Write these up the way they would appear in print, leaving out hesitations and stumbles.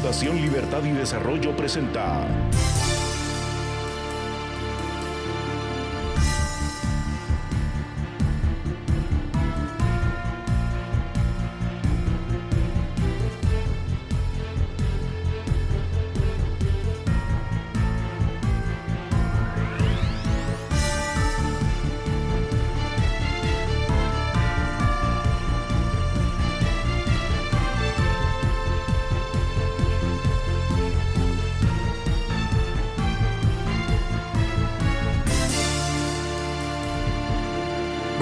Fundación Libertad y Desarrollo presenta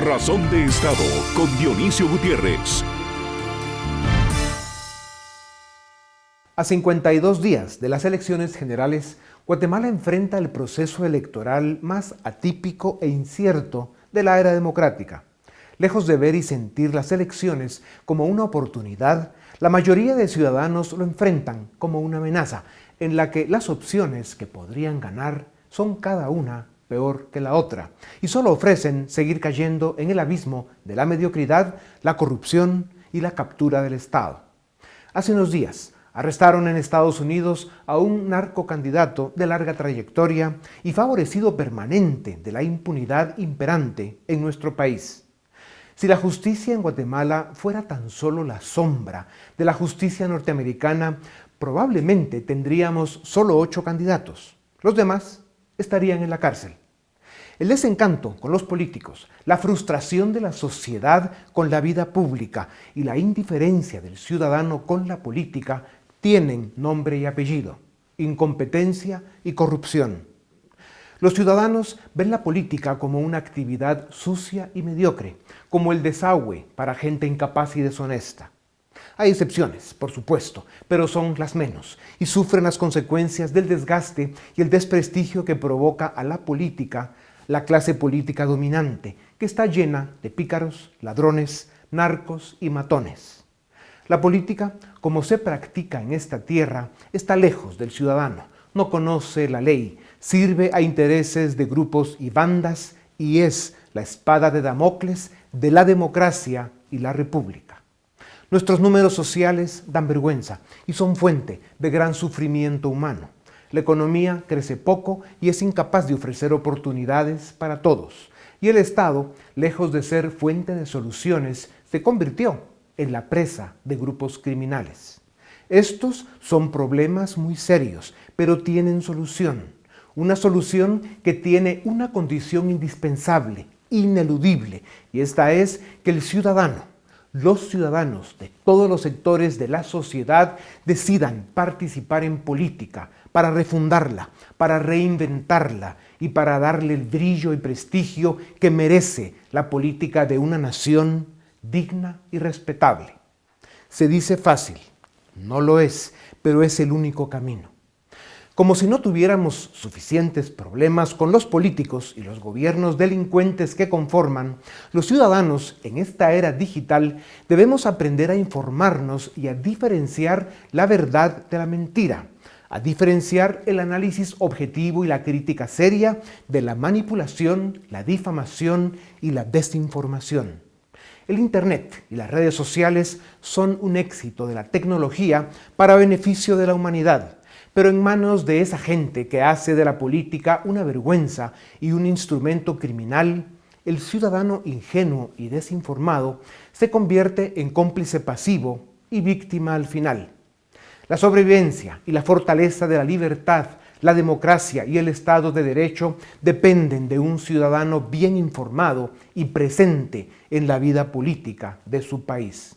Razón de Estado con Dionisio Gutiérrez. A 52 días de las elecciones generales, Guatemala enfrenta el proceso electoral más atípico e incierto de la era democrática. Lejos de ver y sentir las elecciones como una oportunidad, la mayoría de ciudadanos lo enfrentan como una amenaza, en la que las opciones que podrían ganar son cada una peor que la otra, y solo ofrecen seguir cayendo en el abismo de la mediocridad, la corrupción y la captura del Estado. Hace unos días, arrestaron en Estados Unidos a un narcocandidato de larga trayectoria y favorecido permanente de la impunidad imperante en nuestro país. Si la justicia en Guatemala fuera tan solo la sombra de la justicia norteamericana, probablemente tendríamos solo 8 candidatos. Los demás estarían en la cárcel. El desencanto con los políticos, la frustración de la sociedad con la vida pública y la indiferencia del ciudadano con la política tienen nombre y apellido: incompetencia y corrupción. Los ciudadanos ven la política como una actividad sucia y mediocre, como el desagüe para gente incapaz y deshonesta. Hay excepciones, por supuesto, pero son las menos y sufren las consecuencias del desgaste y el desprestigio que provoca a la política la clase política dominante, que está llena de pícaros, ladrones, narcos y matones. La política, como se practica en esta tierra, está lejos del ciudadano, no conoce la ley, sirve a intereses de grupos y bandas y es la espada de Damocles de la democracia y la república. Nuestros números sociales dan vergüenza y son fuente de gran sufrimiento humano. La economía crece poco y es incapaz de ofrecer oportunidades para todos. Y el Estado, lejos de ser fuente de soluciones, se convirtió en la presa de grupos criminales. Estos son problemas muy serios, pero tienen solución. Una solución que tiene una condición indispensable, ineludible, y esta es que el ciudadano, los ciudadanos de todos los sectores de la sociedad decidan participar en política para refundarla, para reinventarla y para darle el brillo y prestigio que merece la política de una nación digna y respetable. Se dice fácil, no lo es, pero es el único camino. Como si no tuviéramos suficientes problemas con los políticos y los gobiernos delincuentes que conforman, los ciudadanos en esta era digital debemos aprender a informarnos y a diferenciar la verdad de la mentira, a diferenciar el análisis objetivo y la crítica seria de la manipulación, la difamación y la desinformación. El Internet y las redes sociales son un éxito de la tecnología para beneficio de la humanidad, pero en manos de esa gente que hace de la política una vergüenza y un instrumento criminal, el ciudadano ingenuo y desinformado se convierte en cómplice pasivo y víctima al final. La sobrevivencia y la fortaleza de la libertad, la democracia y el Estado de Derecho dependen de un ciudadano bien informado y presente en la vida política de su país.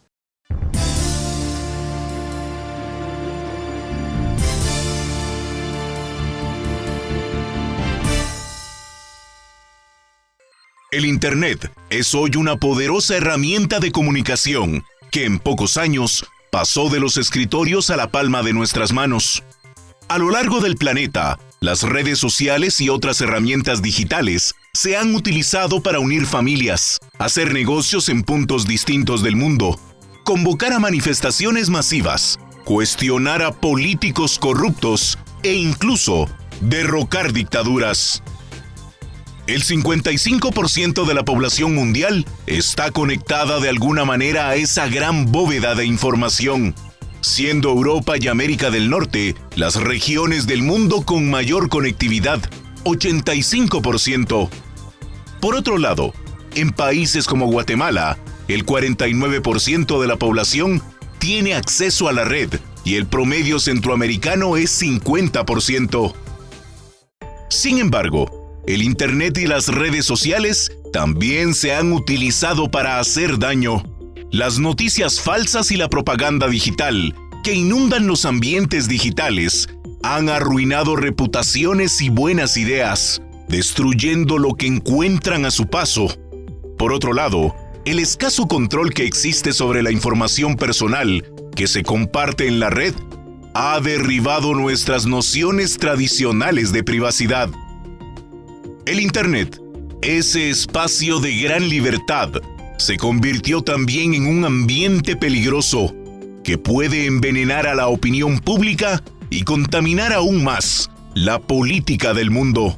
El Internet es hoy una poderosa herramienta de comunicación que en pocos años pasó de los escritorios a la palma de nuestras manos. A lo largo del planeta, las redes sociales y otras herramientas digitales se han utilizado para unir familias, hacer negocios en puntos distintos del mundo, convocar a manifestaciones masivas, cuestionar a políticos corruptos e incluso derrocar dictaduras. El 55% de la población mundial está conectada de alguna manera a esa gran bóveda de información. siendo Europa y América del Norte las regiones del mundo con mayor conectividad, 85%. Por otro lado, en países como Guatemala, el 49% de la población tiene acceso a la red y el promedio centroamericano es 50%. Sin embargo, el Internet y las redes sociales también se han utilizado para hacer daño. Las noticias falsas y la propaganda digital, que inundan los ambientes digitales, han arruinado reputaciones y buenas ideas, destruyendo lo que encuentran a su paso. Por otro lado, el escaso control que existe sobre la información personal que se comparte en la red ha derribado nuestras nociones tradicionales de privacidad. El Internet, ese espacio de gran libertad, se convirtió también en un ambiente peligroso que puede envenenar a la opinión pública y contaminar aún más la política del mundo.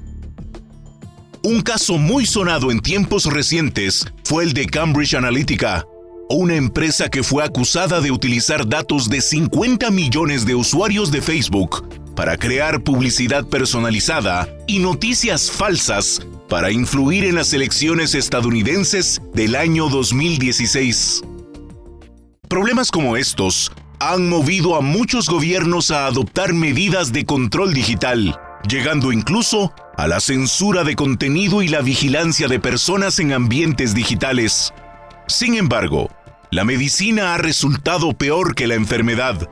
Un caso muy sonado en tiempos recientes fue el de Cambridge Analytica, una empresa que fue acusada de utilizar datos de 50 millones de usuarios de Facebook para crear publicidad personalizada y noticias falsas para influir en las elecciones estadounidenses del año 2016. Problemas como estos han movido a muchos gobiernos a adoptar medidas de control digital, llegando incluso a la censura de contenido y la vigilancia de personas en ambientes digitales. Sin embargo, la medicina ha resultado peor que la enfermedad.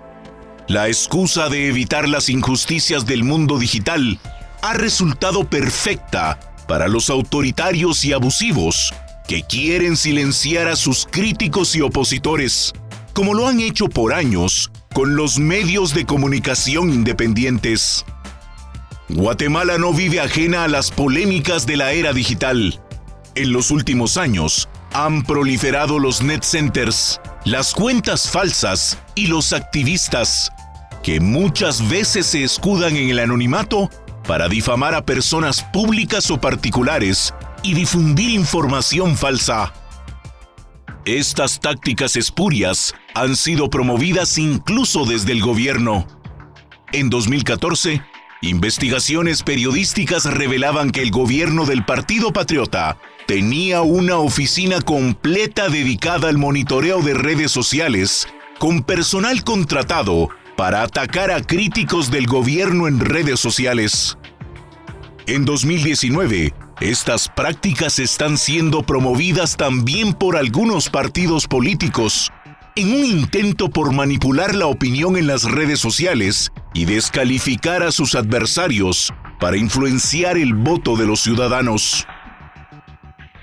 La excusa de evitar las injusticias del mundo digital ha resultado perfecta para los autoritarios y abusivos que quieren silenciar a sus críticos y opositores, como lo han hecho por años con los medios de comunicación independientes. Guatemala no vive ajena a las polémicas de la era digital. En los últimos años, han proliferado los net centers, las cuentas falsas y los activistas, que muchas veces se escudan en el anonimato para difamar a personas públicas o particulares y difundir información falsa. Estas tácticas espurias han sido promovidas incluso desde el gobierno. En 2014, investigaciones periodísticas revelaban que el gobierno del Partido Patriota tenía una oficina completa dedicada al monitoreo de redes sociales, con personal contratado para atacar a críticos del gobierno en redes sociales. En 2019, estas prácticas están siendo promovidas también por algunos partidos políticos, en un intento por manipular la opinión en las redes sociales y descalificar a sus adversarios para influenciar el voto de los ciudadanos.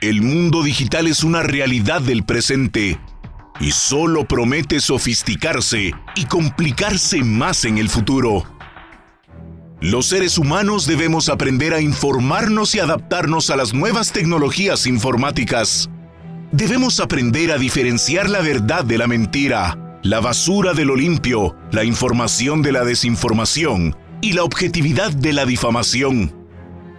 El mundo digital es una realidad del presente y solo promete sofisticarse y complicarse más en el futuro. Los seres humanos debemos aprender a informarnos y adaptarnos a las nuevas tecnologías informáticas. Debemos aprender a diferenciar la verdad de la mentira, la basura de lo limpio, la información de la desinformación y la objetividad de la difamación.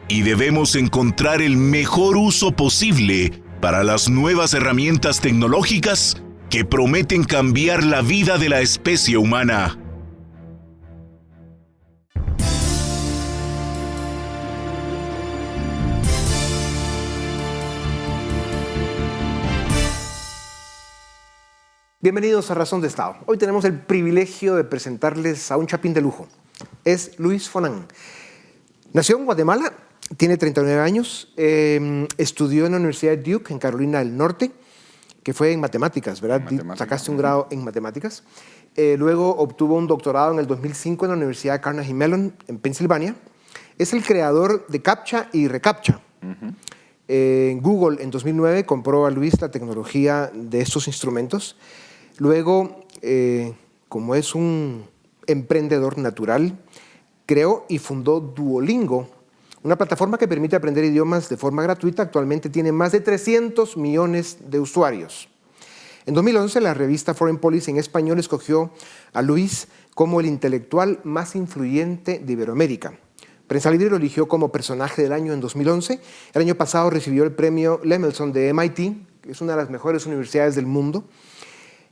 Y debemos encontrar el mejor uso posible para las nuevas herramientas tecnológicas que prometen cambiar la vida de la especie humana. Bienvenidos a Razón de Estado. Hoy tenemos el privilegio de presentarles a un chapín de lujo. Es Luis Fonán. Nació en Guatemala, tiene 39 años, estudió en la Universidad de Duke, en Carolina del Norte, que fue en matemáticas, ¿verdad? Sacaste un grado en matemáticas. Luego obtuvo un doctorado en el 2005 en la Universidad de Carnegie Mellon, en Pensilvania. Es el creador de CAPTCHA y ReCAPTCHA. Google en 2009 compró a Luis la tecnología de estos instrumentos. Luego, como es un emprendedor natural, creó y fundó Duolingo, una plataforma que permite aprender idiomas de forma gratuita. Actualmente tiene más de 300 millones de usuarios. En 2011, la revista Foreign Policy en español escogió a Luis como el intelectual más influyente de Iberoamérica. Prensa Libre lo eligió como personaje del año en 2011. El año pasado recibió el premio Lemelson de MIT, que es una de las mejores universidades del mundo.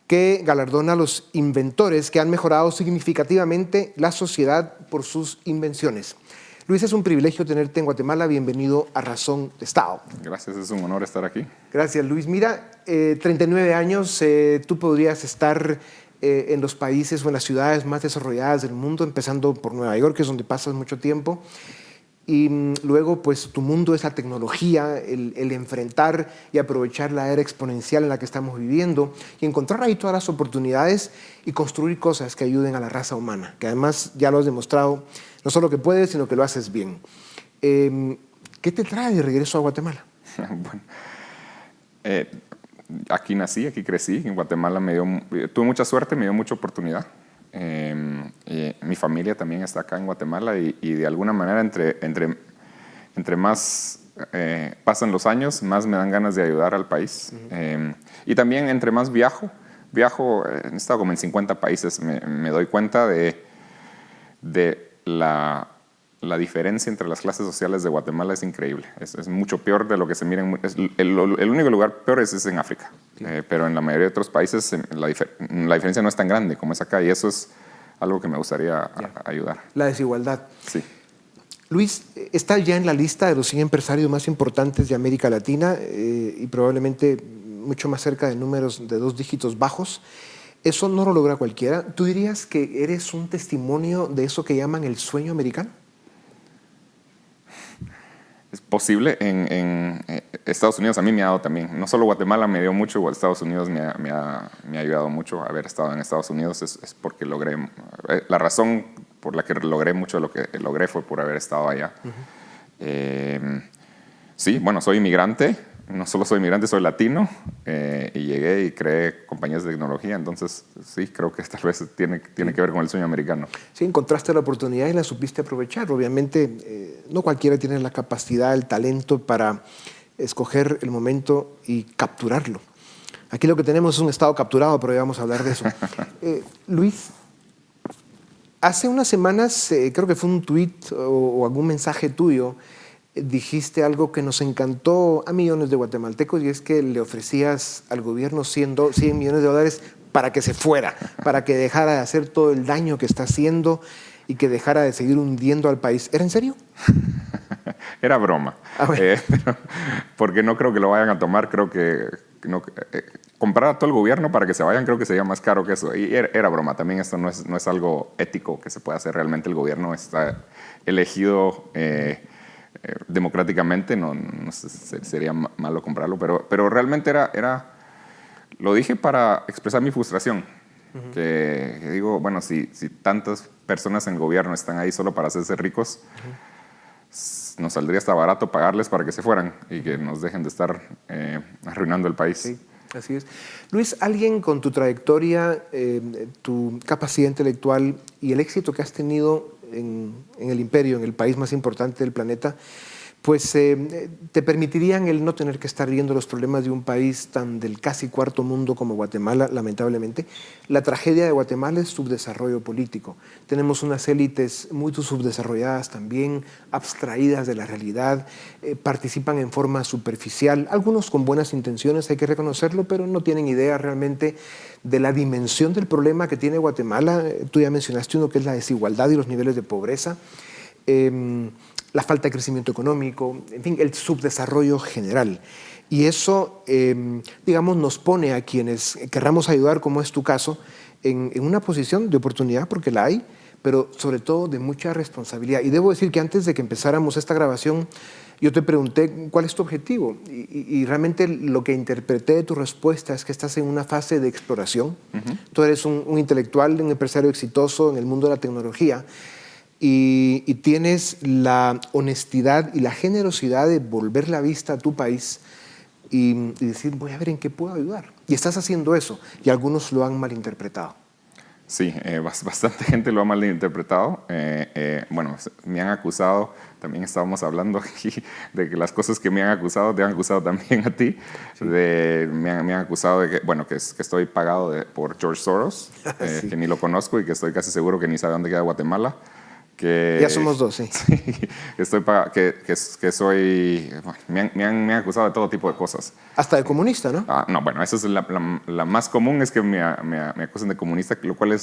que galardona a los inventores que han mejorado significativamente la sociedad por sus invenciones. Luis, es un privilegio tenerte en Guatemala. Bienvenido a Razón de Estado. Gracias, es un honor estar aquí. Gracias, Luis. Mira, 39 años, tú podrías estar en los países o en las ciudades más desarrolladas del mundo, empezando por Nueva York, que es donde pasas mucho tiempo. Y luego, pues, tu mundo es la tecnología, el enfrentar y aprovechar la era exponencial en la que estamos viviendo y encontrar ahí todas las oportunidades y construir cosas que ayuden a la raza humana, que además ya lo has demostrado, no solo que puedes, sino que lo haces bien. ¿Qué te trae de regreso a Guatemala? Bueno, aquí nací, aquí crecí. En Guatemala tuve mucha suerte, me dio mucha oportunidad. Mi familia también está acá en Guatemala y de alguna manera entre más pasan los años, más me dan ganas de ayudar al país. Y también entre más viajo, he estado como en 50 países, me doy cuenta de la diferencia entre las clases sociales de Guatemala es increíble. Es mucho peor de lo que se mira. El único lugar peor es en África. Sí. Pero en la mayoría de otros países la diferencia no es tan grande como es acá. Y eso es algo que me gustaría ayudar. La desigualdad. Sí. Luis, está ya en la lista de los 100 empresarios más importantes de América Latina y probablemente mucho más cerca de números de 2 dígitos bajos. Eso no lo logra cualquiera. ¿Tú dirías que eres un testimonio de eso que llaman el sueño americano? Es posible. En Estados Unidos a mí me ha dado también. No solo Guatemala me dio mucho, Estados Unidos me ha ayudado mucho. Haber estado en Estados Unidos es porque logré. La razón por la que logré mucho de lo que logré fue por haber estado allá. Sí, bueno, soy inmigrante. No solo soy inmigrante, soy latino. Y llegué y creé compañías de tecnología. Entonces, sí, creo que tal vez tiene que ver con el sueño americano. Sí, encontraste la oportunidad y la supiste aprovechar. Obviamente, no cualquiera tiene la capacidad, el talento para escoger el momento y capturarlo. Aquí lo que tenemos es un estado capturado, pero ya vamos a hablar de eso. Luis, hace unas semanas, creo que fue un tuit o algún mensaje tuyo, dijiste algo que nos encantó a millones de guatemaltecos y es que le ofrecías al gobierno 100 millones de dólares para que se fuera, para que dejara de hacer todo el daño que está haciendo y que dejara de seguir hundiendo al país. ¿Era en serio? Era broma. Porque no creo que lo vayan a tomar. Creo que comprar a todo el gobierno para que se vayan creo que sería más caro que eso. Y era broma. También esto no es algo ético que se pueda hacer. Realmente el gobierno está elegido democráticamente. No sería malo comprarlo. Pero realmente lo dije para expresar mi frustración. Uh-huh. Que digo, bueno, si tantas personas en el gobierno están ahí solo para hacerse ricos, uh-huh, nos saldría hasta barato pagarles para que se fueran y que nos dejen de estar arruinando el país. Sí, así es. Luis, alguien con tu trayectoria, tu capacidad intelectual y el éxito que has tenido en el imperio, en el país más importante del planeta, pues te permitirían el no tener que estar viendo los problemas de un país tan del casi cuarto mundo como Guatemala, lamentablemente. La tragedia de Guatemala es subdesarrollo político. Tenemos unas élites muy subdesarrolladas también, abstraídas de la realidad, participan en forma superficial, algunos con buenas intenciones, hay que reconocerlo, pero no tienen idea realmente de la dimensión del problema que tiene Guatemala. Tú ya mencionaste uno que es la desigualdad y los niveles de pobreza. La falta de crecimiento económico, en fin, el subdesarrollo general. Y eso, digamos, nos pone a quienes querramos ayudar, como es tu caso, en una posición de oportunidad, porque la hay, pero sobre todo de mucha responsabilidad. Y debo decir que antes de que empezáramos esta grabación, yo te pregunté cuál es tu objetivo. Y realmente lo que interpreté de tu respuesta es que estás en una fase de exploración. Uh-huh. Tú eres un intelectual, un empresario exitoso en el mundo de la tecnología, y tienes la honestidad y la generosidad de volver la vista a tu país y decir, voy a ver en qué puedo ayudar. Y estás haciendo eso, y algunos lo han malinterpretado. Sí, bastante gente lo ha malinterpretado. Bueno, me han acusado, también estábamos hablando aquí, de que las cosas que me han acusado, te han acusado también a ti. Sí. Me han acusado de que, bueno, que estoy pagado por George Soros, sí, que ni lo conozco y que estoy casi seguro que ni sabe dónde queda Guatemala. Ya somos dos, sí. Sí, que soy... Bueno, me han acusado de todo tipo de cosas. Hasta de comunista, ¿no? No, bueno, esa es la más común, es que me acusan de comunista, lo cual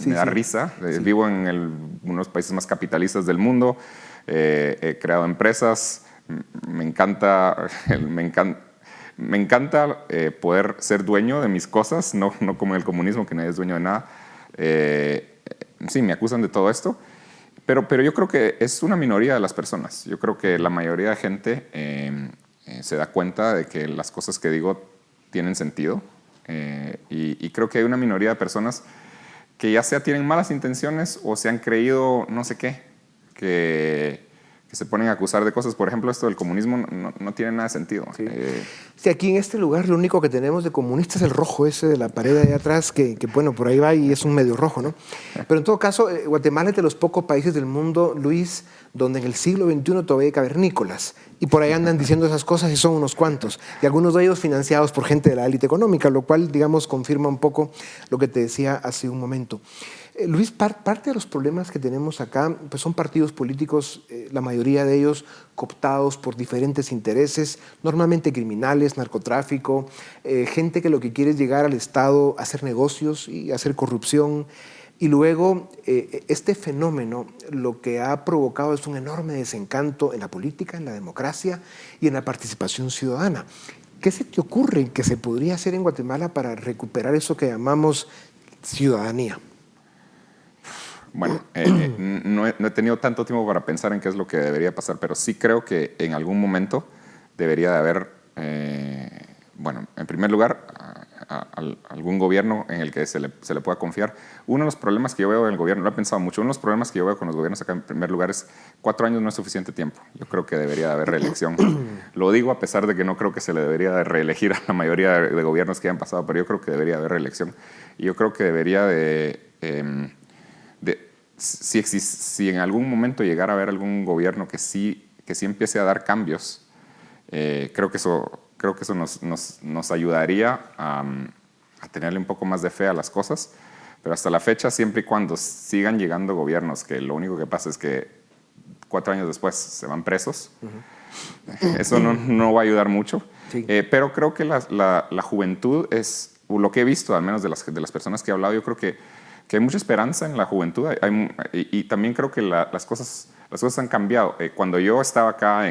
me da risa. Sí. Vivo en uno de los países más capitalistas del mundo, he creado empresas, me encanta poder ser dueño de mis cosas, no como en el comunismo, que nadie es dueño de nada. Sí, me acusan de todo esto, pero yo creo que es una minoría de las personas. Yo creo que la mayoría de gente se da cuenta de que las cosas que digo tienen sentido, y creo que hay una minoría de personas que ya sea tienen malas intenciones o se han creído no sé qué, que se ponen a acusar de cosas. Por ejemplo, esto del comunismo no tiene nada de sentido. Sí. Sí, aquí en este lugar lo único que tenemos de comunista es el rojo ese de la pared de allá atrás, que bueno, por ahí va y es un medio rojo, ¿no? Pero en todo caso, Guatemala es de los pocos países del mundo, Luis, donde en el siglo XXI todavía hay cavernícolas. Y por ahí andan diciendo esas cosas y son unos cuantos. Y algunos de ellos financiados por gente de la élite económica, lo cual, digamos, confirma un poco lo que te decía hace un momento. Luis, parte de los problemas que tenemos acá pues son partidos políticos, la mayoría de ellos cooptados por diferentes intereses, normalmente criminales, narcotráfico, gente que lo que quiere es llegar al Estado a hacer negocios y hacer corrupción. Y luego este fenómeno lo que ha provocado es un enorme desencanto en la política, en la democracia y en la participación ciudadana. ¿Qué se te ocurre que se podría hacer en Guatemala para recuperar eso que llamamos ciudadanía? Bueno, no he tenido tanto tiempo para pensar en qué es lo que debería pasar, pero sí creo que en algún momento debería de haber, bueno, en primer lugar, algún gobierno en el que se le pueda confiar. Uno de los problemas que yo veo en el gobierno, lo he pensado mucho, uno de los problemas que yo veo con los gobiernos acá en primer lugar es 4 años no es suficiente tiempo. Yo creo que debería de haber reelección. Lo digo a pesar de que no creo que se le debería de reelegir a la mayoría de gobiernos que han pasado, pero yo creo que debería de haber reelección. Y yo creo que debería si en algún momento llegara a haber algún gobierno que sí empiece a dar cambios, creo que eso nos ayudaría a tenerle un poco más de fe a las cosas. Pero hasta la fecha, siempre y cuando sigan llegando gobiernos que lo único que pasa es que 4 años después se van presos, eso no va a ayudar mucho. Sí. Pero creo que la juventud es, lo que he visto, al menos de las personas que he hablado, yo creo que hay mucha esperanza en la juventud, y también creo que las cosas han cambiado. Cuando yo estaba acá,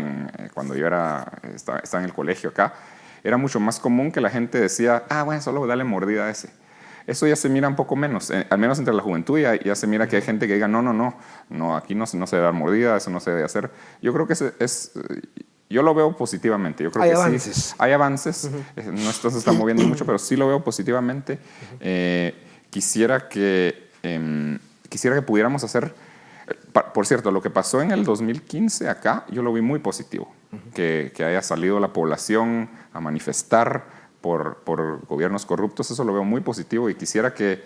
cuando yo estaba en el colegio acá, era mucho más común que la gente decía, bueno, solo dale mordida a ese. Eso ya se mira un poco menos, al menos entre la juventud ya se mira que hay gente que diga, no, aquí no se debe dar mordida, eso no se debe hacer. Yo creo que yo lo veo positivamente. Yo creo que avances. Sí, hay avances, no se está moviendo mucho, pero sí lo veo positivamente. Quisiera que pudiéramos hacer, por cierto, lo que pasó en el 2015 acá, yo lo vi muy positivo, que haya salido la población a manifestar por gobiernos corruptos, eso lo veo muy positivo, y quisiera que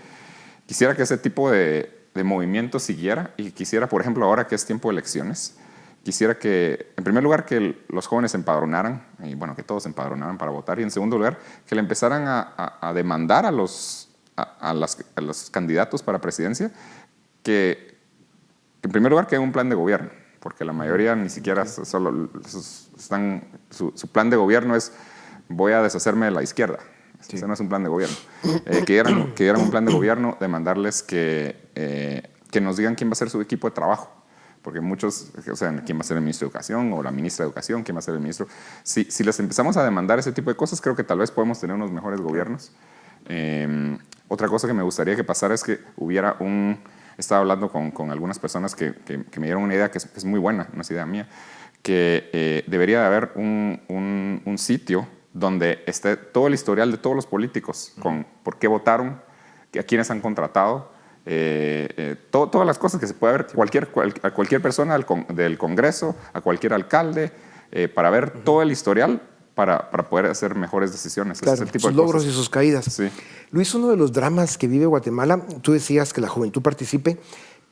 ese tipo de movimiento siguiera, y quisiera, por ejemplo, ahora que es tiempo de elecciones, quisiera que, en primer lugar, que los jóvenes se empadronaran, y bueno, que todos se empadronaran para votar, y en segundo lugar, que le empezaran a demandar a los candidatos para presidencia que en primer lugar que hay un plan de gobierno, porque la mayoría ni siquiera solo su plan de gobierno es voy a deshacerme de la izquierda. Sí. Ese no es un plan de gobierno. Que dieran un plan de gobierno, demandarles que nos digan quién va a ser su equipo de trabajo, porque muchos, o sea, quién va a ser el ministro de Educación o la ministra de Educación, quién va a ser el ministro. Si les empezamos a demandar ese tipo de cosas, creo que tal vez podemos tener unos mejores gobiernos. Otra cosa que me gustaría que pasara es que hubiera estaba hablando con algunas personas que me dieron una idea que es muy buena, no es idea mía, que debería de haber un sitio donde esté todo el historial de todos los políticos, con por qué votaron, a quiénes han contratado, todas las cosas que se puede ver, a cualquier persona del Congreso, a cualquier alcalde, para ver todo el historial, para poder hacer mejores decisiones. Claro, ese es el tipo sus de logros cosas. y sus caídas. Sí. Luis, uno de los dramas que vive Guatemala, tú decías que la juventud participe.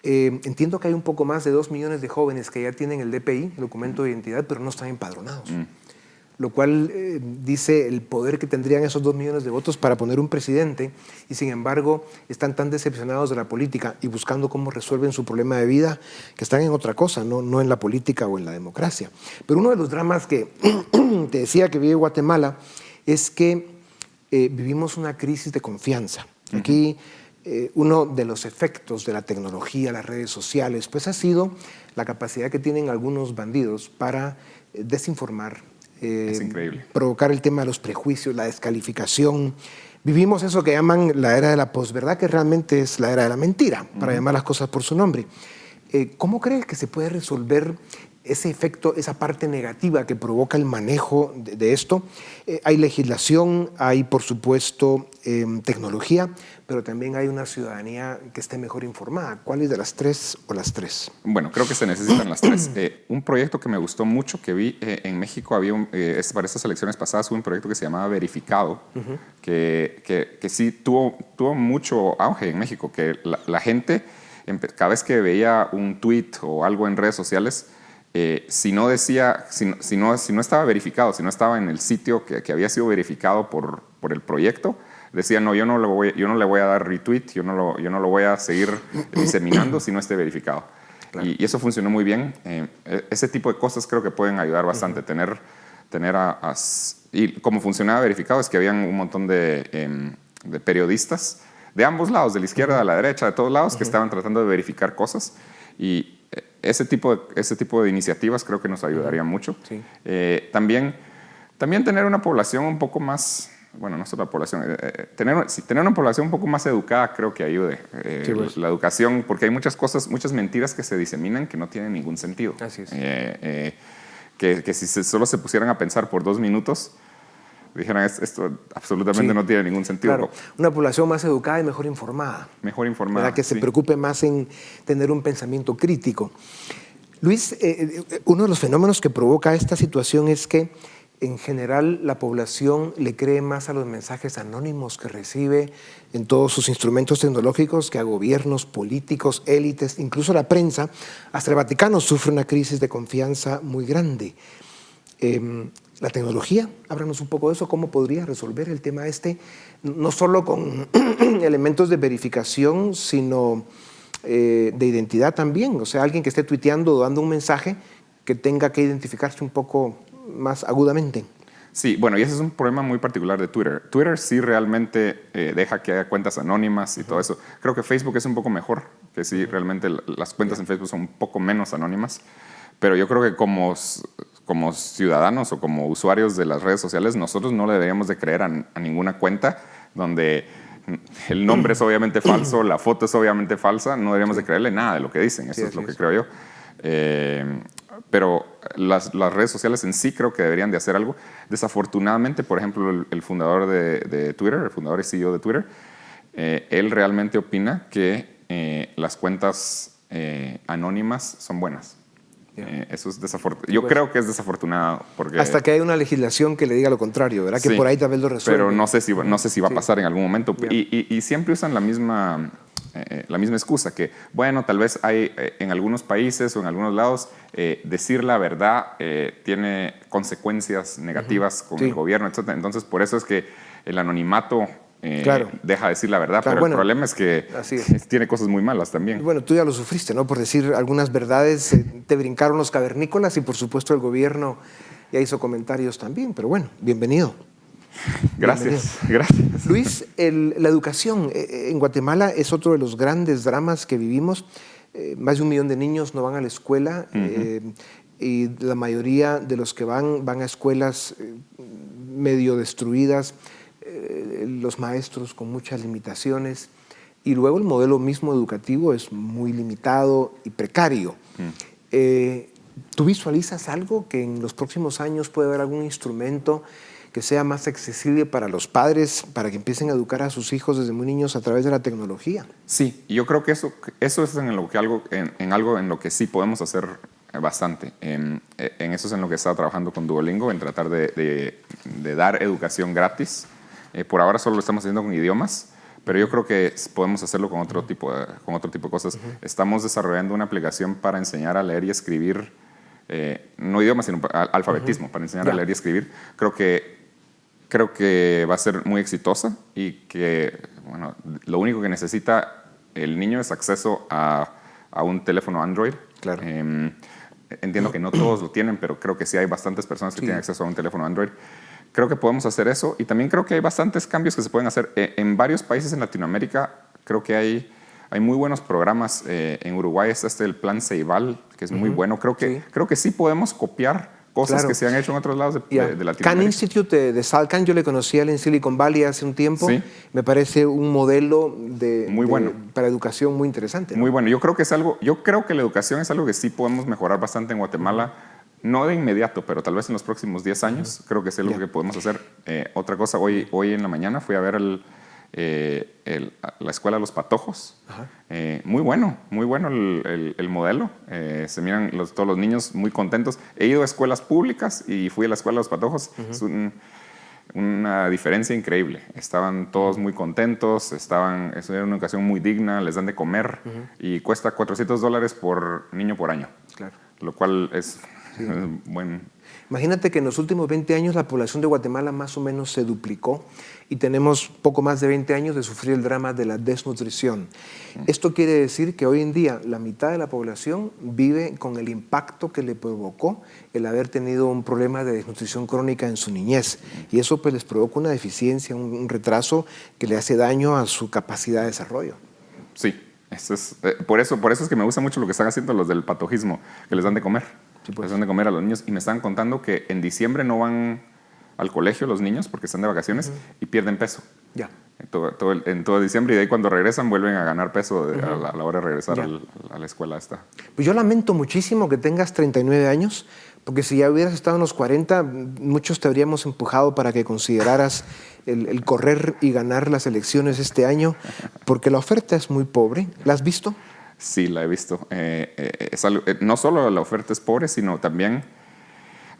Entiendo que hay un poco más de 2 millones de jóvenes que ya tienen el DPI, el documento de identidad, pero no están empadronados. lo cual dice el poder que tendrían esos 2 millones de votos para poner un presidente, y sin embargo están tan decepcionados de la política y buscando cómo resuelven su problema de vida, que están en otra cosa, no en la política o en la democracia. Pero uno de los dramas que te decía que vive Guatemala es que vivimos una crisis de confianza. Aquí uno de los efectos de la tecnología, las redes sociales, pues ha sido la capacidad que tienen algunos bandidos para desinformar, es increíble. Provocar el tema de los prejuicios, la descalificación. Vivimos eso que llaman la era de la posverdad, que realmente es la era de la mentira, para llamar las cosas por su nombre. ¿Cómo crees que se puede resolver ese efecto, esa parte negativa que provoca el manejo de esto? Hay legislación, hay por supuesto tecnología, pero también hay una ciudadanía que esté mejor informada. ¿Cuáles de las tres o las tres? Bueno, creo que se necesitan las tres. Un proyecto que me gustó mucho que vi en México, había para estas elecciones pasadas hubo un proyecto que se llamaba Verificado, que sí tuvo mucho auge en México, que la gente, cada vez que veía un tweet o algo en redes sociales, si no estaba verificado, si no estaba en el sitio que había sido verificado por el proyecto, decía, no, yo no le voy a dar retweet, yo no lo voy a seguir diseminando si no esté verificado. Claro. Y eso funcionó muy bien. Ese tipo de cosas creo que pueden ayudar bastante. Y como funcionaba verificado es que habían un montón de periodistas de ambos lados, de la izquierda, de la derecha, de todos lados, que estaban tratando de verificar cosas. Y ese tipo de iniciativas creo que nos ayudaría mucho. Sí. También tener una población un poco más, bueno, no solo la población, tener una población un poco más educada creo que ayude. Sí, pues. La educación, porque hay muchas cosas, muchas mentiras que se diseminan que no tienen ningún sentido. Así es. Que si solo se pusieran a pensar por 2 minutos, dijeran, esto absolutamente no tiene ningún sentido. Claro, una población más educada y mejor informada. Mejor informada, que se preocupe más en tener un pensamiento crítico. Luis, uno de los fenómenos que provoca esta situación es que en general la población le cree más a los mensajes anónimos que recibe en todos sus instrumentos tecnológicos que a gobiernos, políticos, élites, incluso la prensa. Hasta el Vaticano sufre una crisis de confianza muy grande. La tecnología, háblanos un poco de eso, ¿cómo podría resolver el tema no solo con elementos de verificación, sino de identidad también? O sea, alguien que esté tuiteando o dando un mensaje que tenga que identificarse un poco más agudamente. Sí, bueno, y ese es un problema muy particular de Twitter. Twitter sí realmente deja que haya cuentas anónimas y todo eso. Creo que Facebook es un poco mejor, que sí, realmente las cuentas en Facebook son un poco menos anónimas, pero yo creo que como ciudadanos o como usuarios de las redes sociales, nosotros no le deberíamos de creer a ninguna cuenta donde el nombre es obviamente falso, la foto es obviamente falsa, no deberíamos de creerle nada de lo que dicen, eso es lo que creo yo. Pero las redes sociales en sí creo que deberían de hacer algo. Desafortunadamente, por ejemplo, el fundador de Twitter, el fundador y CEO de Twitter, él realmente opina que las cuentas anónimas son buenas. Eso es desafortunado. Yo creo que es desafortunado. Porque hasta que hay una legislación que le diga lo contrario, ¿verdad? Que por ahí tal vez lo resuelve. Pero no sé si va a pasar en algún momento. Y siempre usan la misma excusa, que bueno, tal vez hay en algunos países o en algunos lados decir la verdad tiene consecuencias negativas con el gobierno, etc. Entonces, por eso es que el anonimato deja de decir la verdad, pero el problema es que tiene cosas muy malas también. Bueno, tú ya lo sufriste, ¿no? Por decir algunas verdades, te brincaron los cavernícolas y por supuesto el gobierno ya hizo comentarios también, pero bueno, bienvenido. Gracias, gracias. Luis, la educación en Guatemala es otro de los grandes dramas que vivimos. Más de 1 millón de niños no van a la escuela y la mayoría de los que van a escuelas medio destruidas, los maestros con muchas limitaciones y luego el modelo mismo educativo es muy limitado y precario. ¿Tú visualizas algo que en los próximos años puede haber algún instrumento que sea más accesible para los padres, para que empiecen a educar a sus hijos desde muy niños a través de la tecnología? Sí, yo creo que eso es algo en lo que sí podemos hacer bastante. En eso es en lo que he estado trabajando con Duolingo, en tratar de dar educación gratis. Por ahora solo lo estamos haciendo con idiomas, pero yo creo que podemos hacerlo con otro tipo de cosas. Estamos desarrollando una aplicación para enseñar a leer y escribir no idiomas, sino alfabetismo, para enseñar a leer y escribir. Creo que va a ser muy exitosa y que, bueno, lo único que necesita el niño es acceso a un teléfono Android. Claro. Entiendo que no todos lo tienen, pero creo que sí hay bastantes personas que tienen acceso a un teléfono Android. Creo que podemos hacer eso y también creo que hay bastantes cambios que se pueden hacer. En varios países en Latinoamérica creo que hay muy buenos programas. En Uruguay está el Plan Ceibal, que es muy bueno. Creo que sí podemos copiar cosas que se han hecho en otros lados de Latinoamérica. Khan Institute de Salcan, yo le conocí en Silicon Valley hace un tiempo. Sí. Me parece un modelo para educación muy interesante, ¿no? Muy bueno. Yo creo que la educación es algo que sí podemos mejorar bastante en Guatemala. No de inmediato, pero tal vez en los próximos 10 años. Creo que es algo que podemos hacer. Otra cosa, hoy en la mañana fui a ver la escuela de los patojos. Muy bueno el modelo. Se miran todos los niños muy contentos. He ido a escuelas públicas y fui a la escuela de los patojos. Es una diferencia increíble. Estaban todos muy contentos, es una educación muy digna, les dan de comer y cuesta $400 por niño por año. Claro. Lo cual es bueno. Imagínate que en los últimos 20 años la población de Guatemala más o menos se duplicó y tenemos poco más de 20 años de sufrir el drama de la desnutrición. Esto quiere decir que hoy en día la mitad de la población vive con el impacto que le provocó el haber tenido un problema de desnutrición crónica en su niñez. Y eso pues les provoca una deficiencia, un retraso que le hace daño a su capacidad de desarrollo. Sí, por eso es que me gusta mucho lo que están haciendo los del patojismo, que les dan de comer. Sí, pues. Les dan de comer a los niños y me están contando que en diciembre no van al colegio los niños porque están de vacaciones y pierden peso. Ya. En todo diciembre y de ahí cuando regresan vuelven a ganar peso a la hora de regresar a la escuela esta. Pues yo lamento muchísimo que tengas 39 años porque si ya hubieras estado en los 40 muchos te habríamos empujado para que consideraras el correr y ganar las elecciones este año porque la oferta es muy pobre. ¿La has visto? Sí, la he visto. No solo la oferta es pobre, sino también,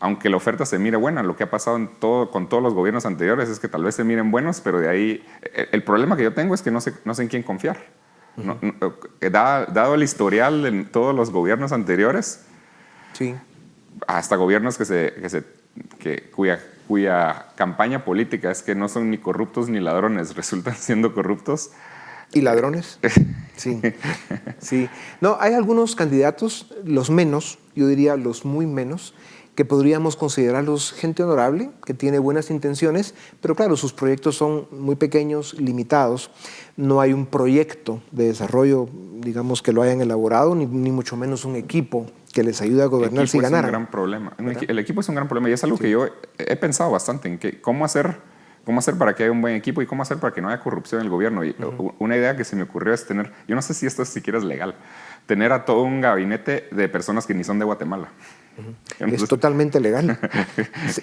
aunque la oferta se mire buena, lo que ha pasado con todos los gobiernos anteriores es que tal vez se miren buenos, pero de ahí, el problema que yo tengo es que no sé en quién confiar. Dado el historial de todos los gobiernos anteriores, sí, hasta gobiernos cuya campaña política es que no son ni corruptos ni ladrones, resultan siendo corruptos. ¿Y ladrones? Sí, sí. No, hay algunos candidatos, los menos, yo diría los muy menos, que podríamos considerarlos gente honorable, que tiene buenas intenciones, pero claro, sus proyectos son muy pequeños, limitados. No hay un proyecto de desarrollo, digamos, que lo hayan elaborado, ni mucho menos un equipo que les ayude a gobernar si ganaran. Es un gran problema. El equipo es un gran problema y es algo que yo he pensado bastante en cómo hacer para que haya un buen equipo y cómo hacer para que no haya corrupción en el gobierno. Y una idea que se me ocurrió es tener, yo no sé si esto siquiera es legal, tener a todo un gabinete de personas que ni son de Guatemala. Es totalmente legal.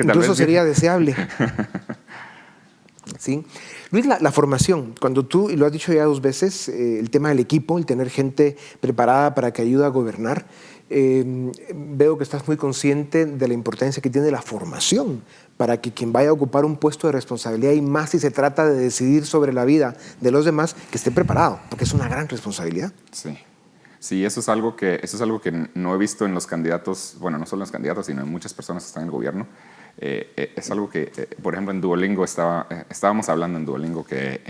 Incluso sería deseable. ¿Sí? Luis, la formación, cuando tú, y lo has dicho ya 2 veces, el tema del equipo, el tener gente preparada para que ayude a gobernar, veo que estás muy consciente de la importancia que tiene la formación para que quien vaya a ocupar un puesto de responsabilidad y más si se trata de decidir sobre la vida de los demás, que esté preparado, porque es una gran responsabilidad. Sí. Sí, eso es algo que no he visto en los candidatos, bueno, no solo en los candidatos, sino en muchas personas que están en el gobierno. Es algo que, por ejemplo, en Duolingo estábamos hablando en Duolingo que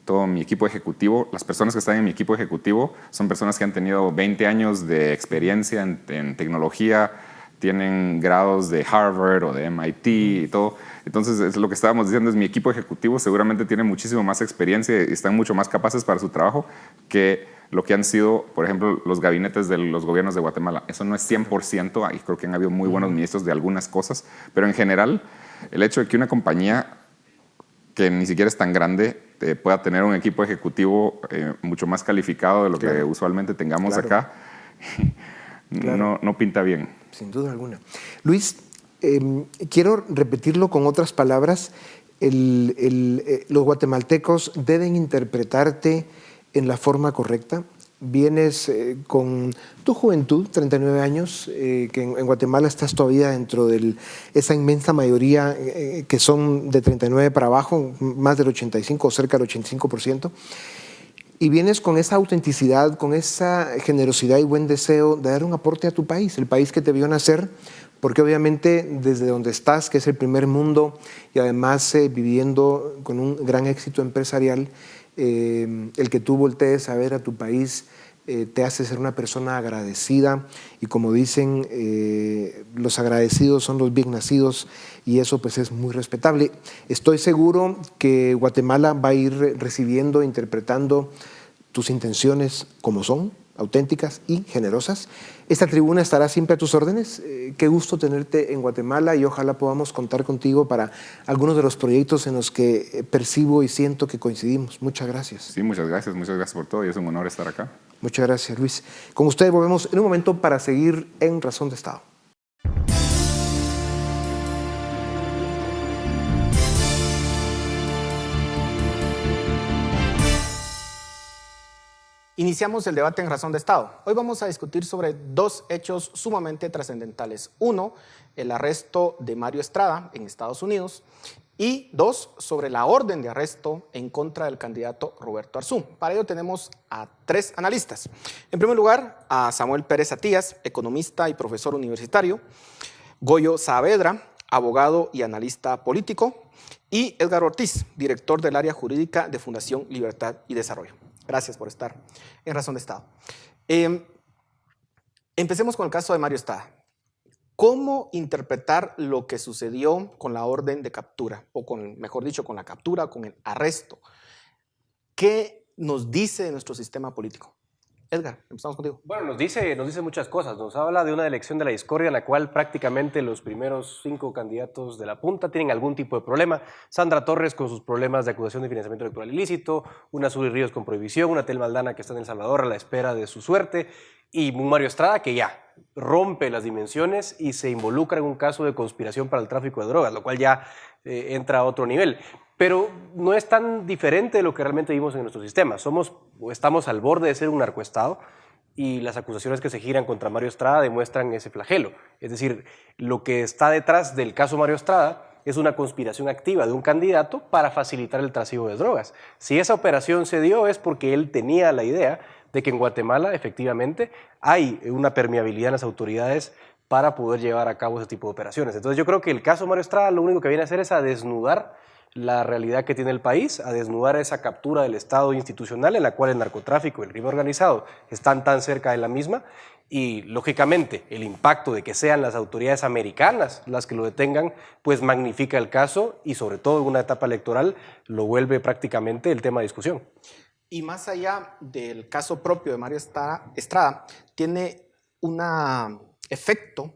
todo mi equipo ejecutivo, las personas que están en mi equipo ejecutivo son personas que han tenido 20 años de experiencia en tecnología, tienen grados de Harvard o de MIT y todo. Entonces, es lo que estábamos diciendo es mi equipo ejecutivo seguramente tiene muchísimo más experiencia y están mucho más capaces para su trabajo que lo que han sido, por ejemplo, los gabinetes de los gobiernos de Guatemala. Eso no es 100%, ahí creo que han habido muy buenos ministros de algunas cosas, pero en general, el hecho de que una compañía que ni siquiera es tan grande pueda tener un equipo ejecutivo mucho más calificado de lo que usualmente tengamos acá, no pinta bien. Sin duda alguna. Luis, quiero repetirlo con otras palabras. Los guatemaltecos deben interpretarte en la forma correcta. Vienes con tu juventud, 39 años, que en Guatemala estás todavía dentro de esa inmensa mayoría que son de 39 para abajo, más del 85 o cerca del 85%. Y vienes con esa autenticidad, con esa generosidad y buen deseo de dar un aporte a tu país, el país que te vio nacer, porque obviamente desde donde estás, que es el primer mundo, y además viviendo con un gran éxito empresarial, el que tú voltees a ver a tu país te hace ser una persona agradecida, y como dicen, los agradecidos son los bien nacidos, y eso pues es muy respetable. Estoy seguro que Guatemala va a ir recibiendo, interpretando tus intenciones como son, auténticas y generosas. Esta tribuna estará siempre a tus órdenes. Qué gusto tenerte en Guatemala, y ojalá podamos contar contigo para algunos de los proyectos en los que percibo y siento que coincidimos. Muchas gracias. Sí, muchas gracias por todo, y es un honor estar acá. Muchas gracias, Luis. Con ustedes volvemos en un momento para seguir en Razón de Estado. Iniciamos el debate en Razón de Estado. Hoy vamos a discutir sobre dos hechos sumamente trascendentales. Uno, el arresto de Mario Estrada en Estados Unidos. Y dos, sobre la orden de arresto en contra del candidato Roberto Arzú. Para ello tenemos a tres analistas. En primer lugar, a Samuel Pérez Atías, economista y profesor universitario. Goyo Saavedra, abogado y analista político. Y Edgar Ortiz, director del área jurídica de Fundación Libertad y Desarrollo. Gracias por estar en Razón de Estado. Empecemos con el caso de Mario Estrada. ¿Cómo interpretar lo que sucedió con la orden de captura? O mejor dicho, con la captura, con el arresto. ¿Qué nos dice de nuestro sistema político? Edgar, empezamos contigo. Bueno, nos dice muchas cosas. Nos habla de una elección de la discordia en la cual prácticamente los primeros 5 candidatos de la punta tienen algún tipo de problema. Sandra Torres con sus problemas de acusación de financiamiento electoral ilícito, una Suri Ríos con prohibición, una Tel Maldana que está en El Salvador a la espera de su suerte, y un Mario Estrada que ya rompe las dimensiones y se involucra en un caso de conspiración para el tráfico de drogas, lo cual ya entra a otro nivel. Pero no es tan diferente de lo que realmente vivimos en nuestro sistema. Estamos al borde de ser un narcoestado, y las acusaciones que se giran contra Mario Estrada demuestran ese flagelo. Es decir, lo que está detrás del caso Mario Estrada es una conspiración activa de un candidato para facilitar el trasiego de drogas. Si esa operación se dio es porque él tenía la idea de que en Guatemala efectivamente hay una permeabilidad en las autoridades para poder llevar a cabo ese tipo de operaciones. Entonces yo creo que el caso Mario Estrada lo único que viene a hacer es a desnudar la realidad que tiene el país, a desnudar esa captura del Estado institucional en la cual el narcotráfico y el crimen organizado están tan cerca de la misma, y lógicamente el impacto de que sean las autoridades americanas las que lo detengan pues magnifica el caso, y sobre todo en una etapa electoral lo vuelve prácticamente el tema de discusión. Y más allá del caso propio de Mario Estrada, tiene un efecto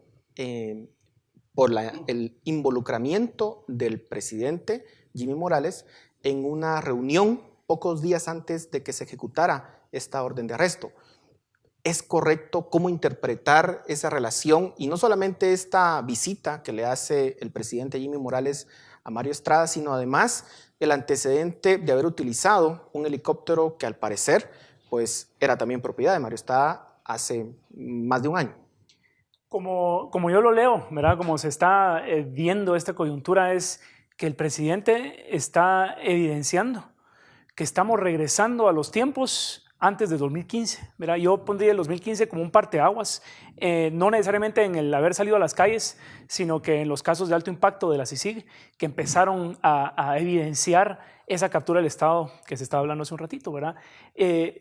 por el involucramiento del presidente Jimmy Morales en una reunión pocos días antes de que se ejecutara esta orden de arresto. ¿Es correcto cómo interpretar esa relación? Y no solamente esta visita que le hace el presidente Jimmy Morales a Mario Estrada, sino además el antecedente de haber utilizado un helicóptero que al parecer pues, era también propiedad de Mario Estrada hace más de un año. Como yo lo leo, ¿verdad? Como se está viendo esta coyuntura, es que el presidente está evidenciando que estamos regresando a los tiempos antes de 2015, ¿verdad? Yo pondría el 2015 como un parteaguas, no necesariamente en el haber salido a las calles, sino que en los casos de alto impacto de la CICIG, que empezaron a evidenciar esa captura del Estado que se estaba hablando hace un ratito, ¿verdad?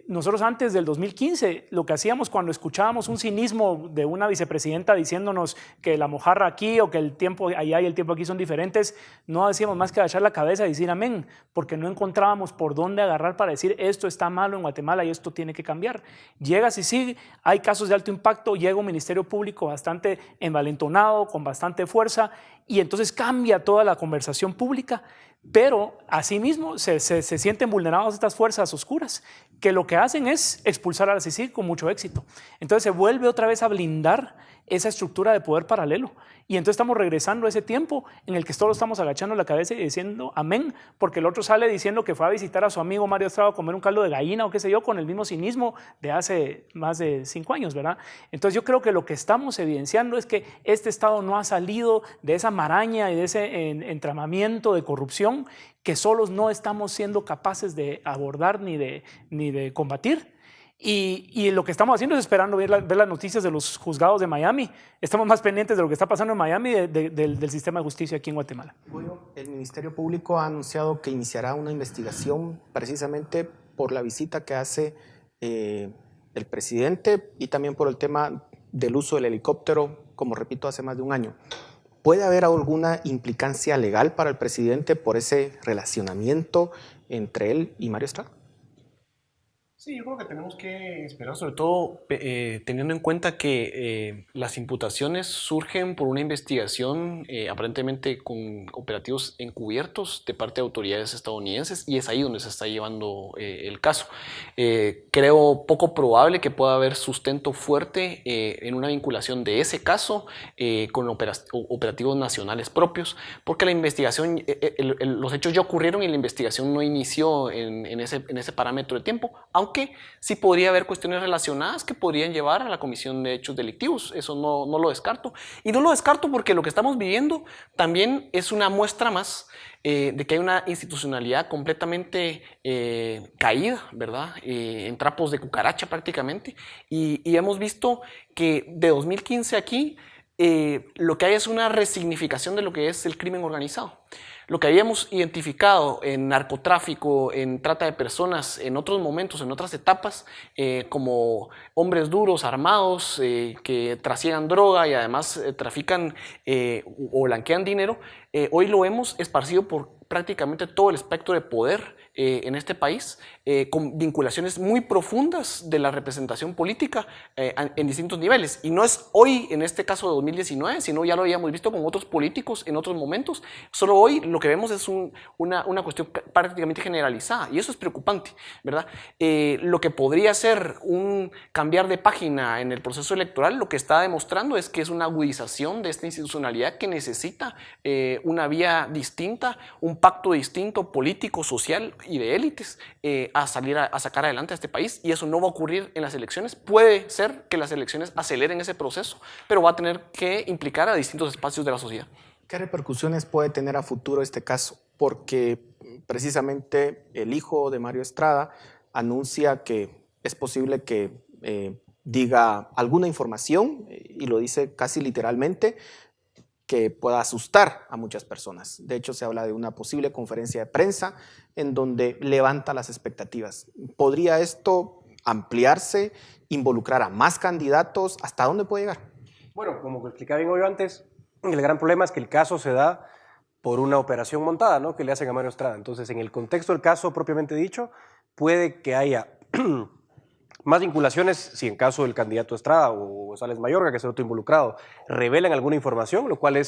Nosotros antes del 2015, lo que hacíamos cuando escuchábamos un cinismo de una vicepresidenta diciéndonos que la mojarra aquí o que el tiempo allá y el tiempo aquí son diferentes, no hacíamos más que agachar la cabeza y decir amén, porque no encontrábamos por dónde agarrar para decir esto está malo en Guatemala y esto tiene que cambiar. Llega CICIG, hay casos de alto impacto, llega un Ministerio Público bastante envalentonado, con bastante fuerza, y entonces cambia toda la conversación pública. Pero asimismo se sienten vulneradas estas fuerzas oscuras que lo que hacen es expulsar a la CICIG con mucho éxito. Entonces se vuelve otra vez a blindar esa estructura de poder paralelo. Y entonces estamos regresando a ese tiempo en el que todos estamos agachando la cabeza y diciendo amén, porque el otro sale diciendo que fue a visitar a su amigo Mario Estrada a comer un caldo de gallina o qué sé yo, con el mismo cinismo de hace más de 5 años, ¿verdad? Entonces yo creo que lo que estamos evidenciando es que este Estado no ha salido de esa maraña y de ese entramamiento de corrupción que solos no estamos siendo capaces de abordar ni de combatir. Y lo que estamos haciendo es esperando ver las noticias de los juzgados de Miami. Estamos más pendientes de lo que está pasando en Miami del sistema de justicia aquí en Guatemala. El Ministerio Público ha anunciado que iniciará una investigación precisamente por la visita que hace el presidente y también por el tema del uso del helicóptero, como repito, hace más de un año. ¿Puede haber alguna implicancia legal para el presidente por ese relacionamiento entre él y Mario Estrada? Sí, yo creo que tenemos que esperar, sobre todo teniendo en cuenta que las imputaciones surgen por una investigación aparentemente con operativos encubiertos de parte de autoridades estadounidenses, y es ahí donde se está llevando el caso. Creo poco probable que pueda haber sustento fuerte en una vinculación de ese caso con operativos nacionales propios, porque la investigación, los hechos ya ocurrieron y la investigación no inició en ese parámetro de tiempo, aunque sí podría haber cuestiones relacionadas que podrían llevar a la comisión de hechos delictivos. Eso no lo descarto. Y no lo descarto porque lo que estamos viviendo también es una muestra más de que hay una institucionalidad completamente caída, ¿verdad? En trapos de cucaracha prácticamente. Y hemos visto que de 2015 aquí lo que hay es una resignificación de lo que es el crimen organizado. Lo que habíamos identificado en narcotráfico, en trata de personas, en otros momentos, en otras etapas, como hombres duros, armados, que trasiegan droga y además trafican o blanquean dinero, hoy lo hemos esparcido por prácticamente todo el espectro de poder en este país, con vinculaciones muy profundas de la representación política en distintos niveles. Y no es hoy, en este caso de 2019, sino ya lo habíamos visto con otros políticos en otros momentos. Solo hoy lo que vemos es una cuestión prácticamente generalizada, y eso es preocupante, ¿verdad? Lo que podría ser un cambiar de página en el proceso electoral, lo que está demostrando es que es una agudización de esta institucionalidad que necesita una vía distinta, un pacto distinto, político, social y de élites a sacar adelante a este país, y eso no va a ocurrir en las elecciones. Puede ser que las elecciones aceleren ese proceso, pero va a tener que implicar a distintos espacios de la sociedad. ¿Qué repercusiones puede tener a futuro este caso? Porque precisamente el hijo de Mario Estrada anuncia que es posible que diga alguna información, y lo dice casi literalmente, que pueda asustar a muchas personas. De hecho, se habla de una posible conferencia de prensa en donde levanta las expectativas. ¿Podría esto ampliarse, involucrar a más candidatos? ¿Hasta dónde puede llegar? Bueno, como explicaba bien hoy antes, el gran problema es que el caso se da por una operación montada, ¿no?, que le hacen a Mario Estrada. Entonces, en el contexto del caso propiamente dicho, puede que haya más vinculaciones si en caso del candidato Estrada o González Mayorga, que es el otro involucrado, revelan alguna información, lo cual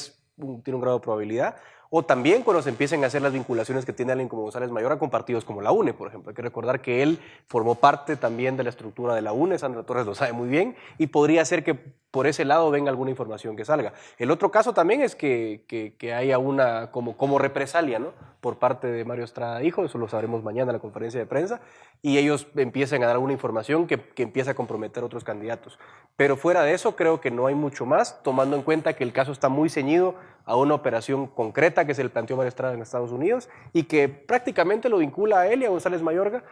tiene un grado de probabilidad, o también cuando se empiecen a hacer las vinculaciones que tiene alguien como González Mayorga con partidos como la UNE, por ejemplo. Hay que recordar que él formó parte también de la estructura de la UNE, Sandra Torres lo sabe muy bien, y podría ser que por ese lado venga alguna información que salga. El otro caso también es que haya una como represalia, ¿no?, por parte de Mario Estrada hijo, eso lo sabremos mañana en la conferencia de prensa, y ellos empiecen a dar alguna información que empiece a comprometer a otros candidatos. Pero fuera de eso creo que no hay mucho más, tomando en cuenta que el caso está muy ceñido a una operación concreta que se le planteó a Mario Estrada en Estados Unidos y que prácticamente lo vincula a él y a González Mayorga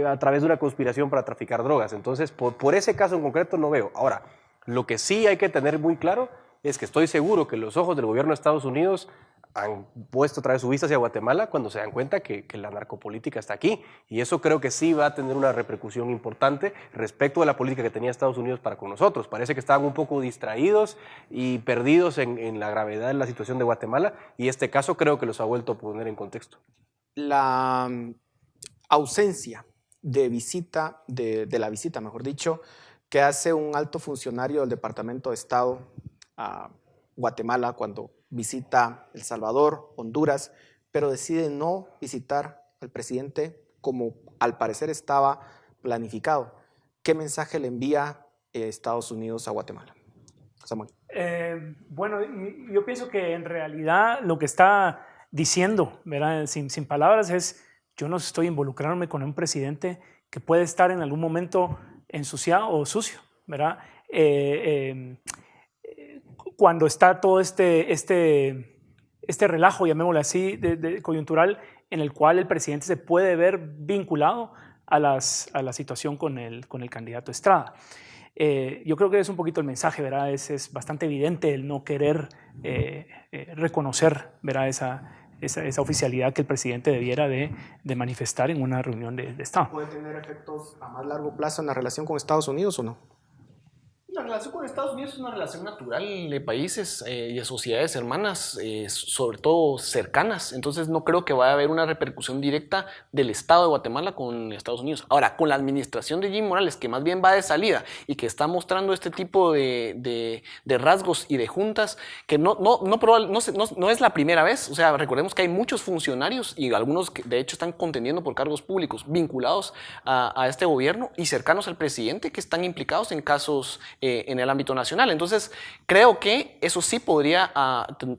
a través de una conspiración para traficar drogas. Entonces, por ese caso en concreto no veo. Ahora, lo que sí hay que tener muy claro es que estoy seguro que los ojos del gobierno de Estados Unidos han puesto otra vez su vista hacia Guatemala cuando se dan cuenta que la narcopolítica está aquí. Y eso creo que sí va a tener una repercusión importante respecto de la política que tenía Estados Unidos para con nosotros. Parece que estaban un poco distraídos y perdidos en la gravedad de la situación de Guatemala, y este caso creo que los ha vuelto a poner en contexto. La ausencia de visita, de la visita, mejor dicho, que hace un alto funcionario del Departamento de Estado a Guatemala cuando visita El Salvador, Honduras, pero decide no visitar al presidente como al parecer estaba planificado. ¿Qué mensaje le envía Estados Unidos a Guatemala? Samuel. Bueno, yo pienso que en realidad lo que está diciendo, ¿verdad? Sin palabras, es: yo no estoy involucrándome con un presidente que puede estar en algún momento ensuciado o sucio, ¿verdad? Cuando está todo este relajo, llamémoslo así, coyuntural, en el cual el presidente se puede ver vinculado a la situación con el candidato Estrada. Yo creo que es un poquito el mensaje, ¿verdad? Es bastante evidente el no querer reconocer, ¿verdad? Esa oficialidad que el presidente debiera de manifestar en una reunión de Estado. ¿Puede tener efectos a más largo plazo en la relación con Estados Unidos o no? La relación con Estados Unidos es una relación natural de países y de sociedades hermanas, sobre todo cercanas. Entonces no creo que vaya a haber una repercusión directa del Estado de Guatemala con Estados Unidos. Ahora, con la administración de Jimmy Morales, que más bien va de salida y que está mostrando este tipo de rasgos y de juntas, que no es la primera vez. O sea, recordemos que hay muchos funcionarios y algunos que de hecho están contendiendo por cargos públicos vinculados a este gobierno y cercanos al presidente, que están implicados en casos en el ámbito nacional. Entonces, creo que eso sí podría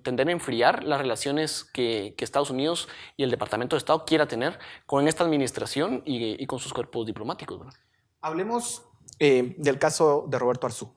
tender a enfriar las relaciones que Estados Unidos y el Departamento de Estado quiera tener con esta administración y con sus cuerpos diplomáticos, ¿verdad? Hablemos del caso de Roberto Arzú.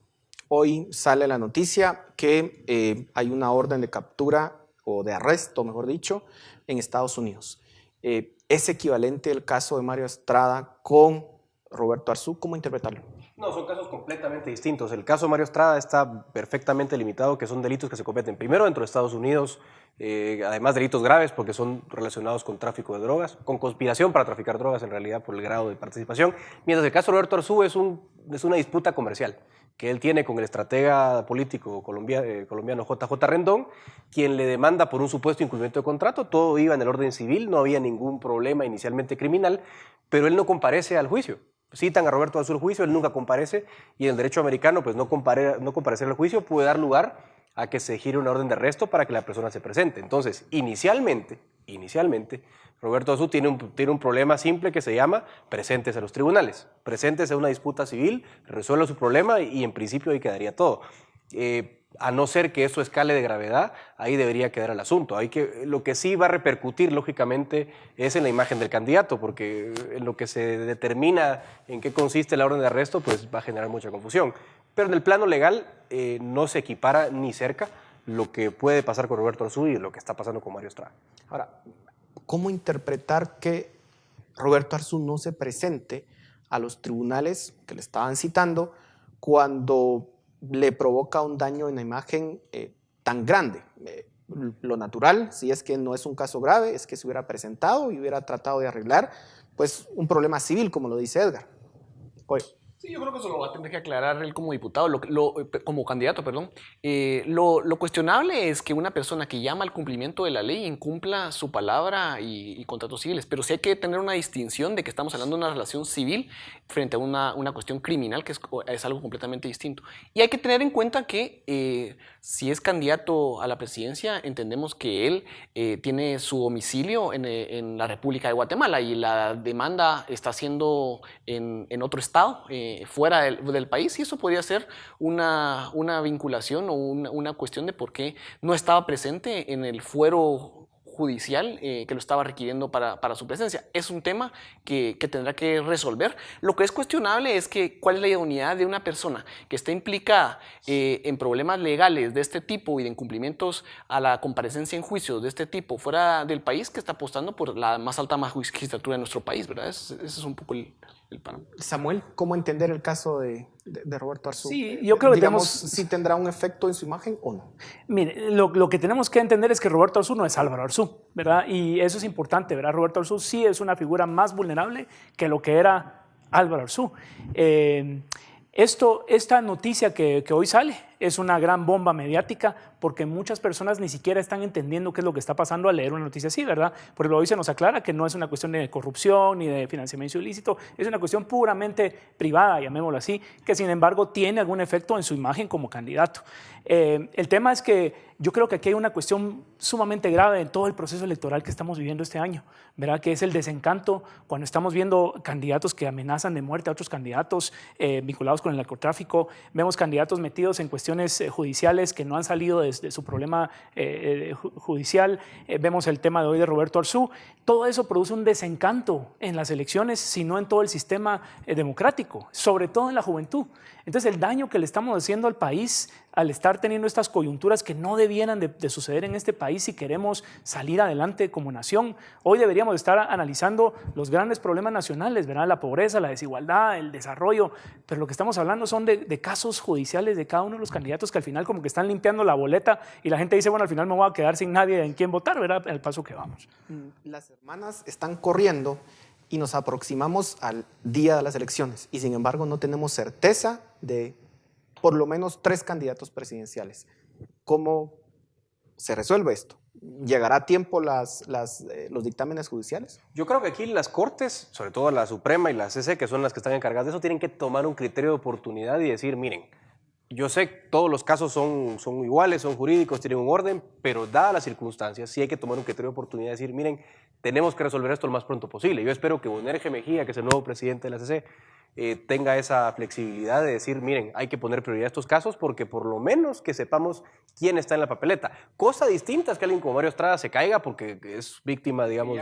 Hoy sale la noticia que hay una orden de captura o de arresto, mejor dicho, en Estados Unidos. ¿Es equivalente el caso de Mario Estrada con Roberto Arzú? ¿Cómo interpretarlo? No, son casos completamente distintos. El caso de Mario Estrada está perfectamente limitado, que son delitos que se cometen primero dentro de Estados Unidos, además delitos graves porque son relacionados con tráfico de drogas, con conspiración para traficar drogas en realidad por el grado de participación, mientras el caso de Roberto Arzú es una disputa comercial que él tiene con el estratega político colombiano JJ Rendón, quien le demanda por un supuesto incumplimiento de contrato. Todo iba en el orden civil, no había ningún problema inicialmente criminal, pero él no comparece al juicio. Citan a Roberto Arzú al juicio, él nunca comparece, y en el derecho americano, pues no comparecer al juicio puede dar lugar a que se gire una orden de arresto para que la persona se presente. Entonces, inicialmente, Roberto Arzú tiene un problema simple que se llama presentes a los tribunales, presentes a una disputa civil, resuelva su problema y en principio ahí quedaría todo. A no ser que eso escale de gravedad, ahí debería quedar el asunto. Lo que sí va a repercutir, lógicamente, es en la imagen del candidato, porque en lo que se determina en qué consiste la orden de arresto, pues va a generar mucha confusión. Pero en el plano legal no se equipara ni cerca lo que puede pasar con Roberto Arzú y lo que está pasando con Mario Estrada. Ahora, ¿cómo interpretar que Roberto Arzú no se presente a los tribunales que le estaban citando cuando le provoca un daño en la imagen tan grande? Lo natural, si es que no es un caso grave, es que se hubiera presentado y hubiera tratado de arreglar pues un problema civil, como lo dice Edgar. Oye. Sí, yo creo que eso lo va a tener que aclarar él como diputado, como candidato, perdón. Lo cuestionable es que una persona que llama al cumplimiento de la ley incumpla su palabra y contratos civiles, pero sí hay que tener una distinción de que estamos hablando de una relación civil frente a una cuestión criminal, que es algo completamente distinto. Y hay que tener en cuenta que si es candidato a la presidencia, entendemos que él tiene su domicilio en la República de Guatemala y la demanda está siendo en otro estado, fuera del país, y eso podría ser una vinculación o una cuestión de por qué no estaba presente en el fuero judicial que lo estaba requiriendo para su presencia. Es un tema que tendrá que resolver. Lo que es cuestionable es que cuál es la idoneidad de una persona que está implicada en problemas legales de este tipo y de incumplimientos a la comparecencia en juicios de este tipo fuera del país, que está apostando por la más alta magistratura de nuestro país, ¿verdad? Ese es un poco el panorama. Samuel, ¿cómo entender el caso de Roberto Arzú? Sí, yo creo que digamos, si tendrá un efecto en su imagen o no. Mire, lo que tenemos que entender es que Roberto Arzú no es Álvaro Arzú, ¿verdad? Y eso es importante, ¿verdad? Roberto Arzú sí es una figura más vulnerable que lo que era Álvaro Arzú. Esta noticia que hoy sale es una gran bomba mediática porque muchas personas ni siquiera están entendiendo qué es lo que está pasando al leer una noticia así, ¿verdad? Porque hoy se nos aclara que no es una cuestión de corrupción ni de financiamiento ilícito, es una cuestión puramente privada, llamémoslo así, que sin embargo tiene algún efecto en su imagen como candidato. El tema es que yo creo que aquí hay una cuestión sumamente grave en todo el proceso electoral que estamos viviendo este año, ¿verdad? Que es el desencanto cuando estamos viendo candidatos que amenazan de muerte a otros candidatos vinculados con el narcotráfico, vemos candidatos metidos en cuestiones cuestiones judiciales que no han salido de su problema judicial. Vemos el tema de hoy de Roberto Arzú. Todo eso produce un desencanto en las elecciones, sino en todo el sistema democrático, sobre todo en la juventud. Entonces, el daño que le estamos haciendo al país al estar teniendo estas coyunturas que no debieran de suceder en este país si queremos salir adelante como nación. Hoy deberíamos estar analizando los grandes problemas nacionales, ¿verdad? La pobreza, la desigualdad, el desarrollo, pero lo que estamos hablando son de casos judiciales de cada uno de los candidatos que al final como que están limpiando la boleta y la gente dice, bueno, al final me voy a quedar sin nadie en quien votar, ¿verdad? Al paso que vamos. Las hermanas están corriendo y nos aproximamos al día de las elecciones y sin embargo no tenemos certeza de por lo menos 3 candidatos presidenciales. ¿Cómo se resuelve esto? ¿Llegará a tiempo los dictámenes judiciales? Yo creo que aquí las Cortes, sobre todo la Suprema y la CC, que son las que están encargadas de eso, tienen que tomar un criterio de oportunidad y decir, miren, yo sé que todos los casos son iguales, son jurídicos, tienen un orden, pero dadas las circunstancias, sí hay que tomar un criterio de oportunidad y decir, miren, tenemos que resolver esto lo más pronto posible. Yo espero que Bonerge Mejía, que es el nuevo presidente de la CC, tenga esa flexibilidad de decir, miren, hay que poner prioridad a estos casos porque por lo menos que sepamos quién está en la papeleta. Cosa distinta es que alguien como Mario Estrada se caiga porque es víctima, digamos,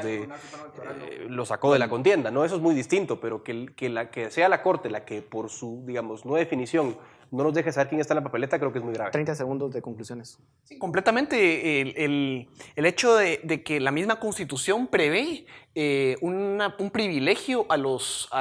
lo sacó de la contienda, ¿no? Eso es muy distinto, pero que sea la Corte la que por su, digamos, no definición no nos deje saber quién está en la papeleta, creo que es muy grave. 30 segundos de conclusiones. Sí, completamente. El hecho de que la misma Constitución prevé un privilegio a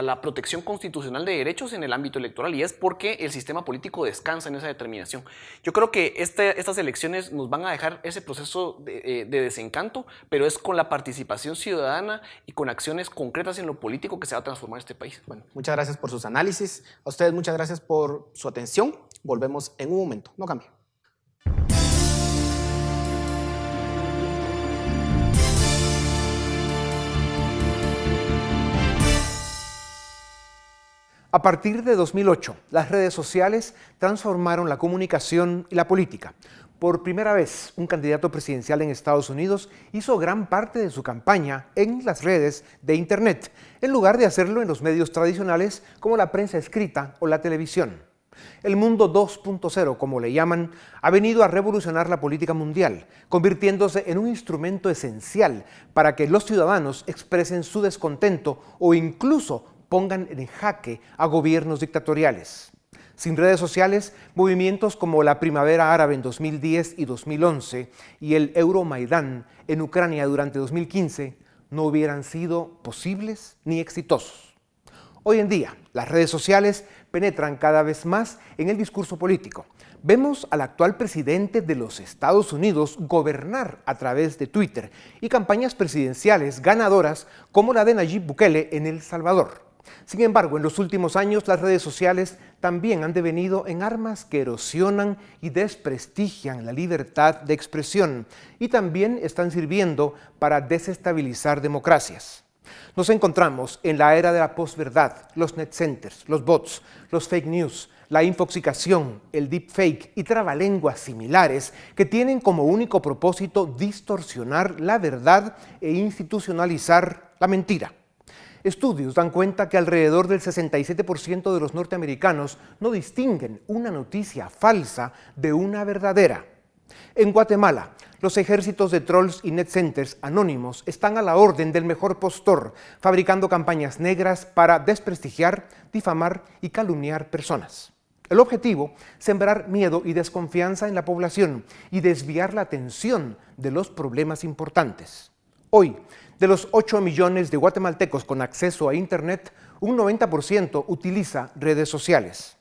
la protección constitucional de derechos en el ámbito electoral, y es porque el sistema político descansa en esa determinación. Yo creo que estas elecciones nos van a dejar ese proceso de desencanto, pero es con la participación ciudadana y con acciones concretas en lo político que se va a transformar este país. Bueno, muchas gracias por sus análisis. A ustedes muchas gracias por su atención. Volvemos en un momento. No cambie. A partir de 2008, las redes sociales transformaron la comunicación y la política. Por primera vez, un candidato presidencial en Estados Unidos hizo gran parte de su campaña en las redes de Internet, en lugar de hacerlo en los medios tradicionales como la prensa escrita o la televisión. El mundo 2.0, como le llaman, ha venido a revolucionar la política mundial, convirtiéndose en un instrumento esencial para que los ciudadanos expresen su descontento o incluso pongan en jaque a gobiernos dictatoriales. Sin redes sociales, movimientos como la Primavera Árabe en 2010 y 2011 y el Euromaidán en Ucrania durante 2015 no hubieran sido posibles ni exitosos. Hoy en día, las redes sociales penetran cada vez más en el discurso político. Vemos al actual presidente de los Estados Unidos gobernar a través de Twitter y campañas presidenciales ganadoras como la de Nayib Bukele en El Salvador. Sin embargo, en los últimos años las redes sociales también han devenido en armas que erosionan y desprestigian la libertad de expresión y también están sirviendo para desestabilizar democracias. Nos encontramos en la era de la posverdad, los net centers, los bots, los fake news, la infoxicación, el deepfake y trabalenguas similares que tienen como único propósito distorsionar la verdad e institucionalizar la mentira. Estudios dan cuenta que alrededor del 67% de los norteamericanos no distinguen una noticia falsa de una verdadera. En Guatemala, los ejércitos de trolls y net centers anónimos están a la orden del mejor postor, fabricando campañas negras para desprestigiar, difamar y calumniar personas. El objetivo, sembrar miedo y desconfianza en la población y desviar la atención de los problemas importantes. Hoy, de los 8 millones de guatemaltecos con acceso a Internet, un 90% utiliza redes sociales.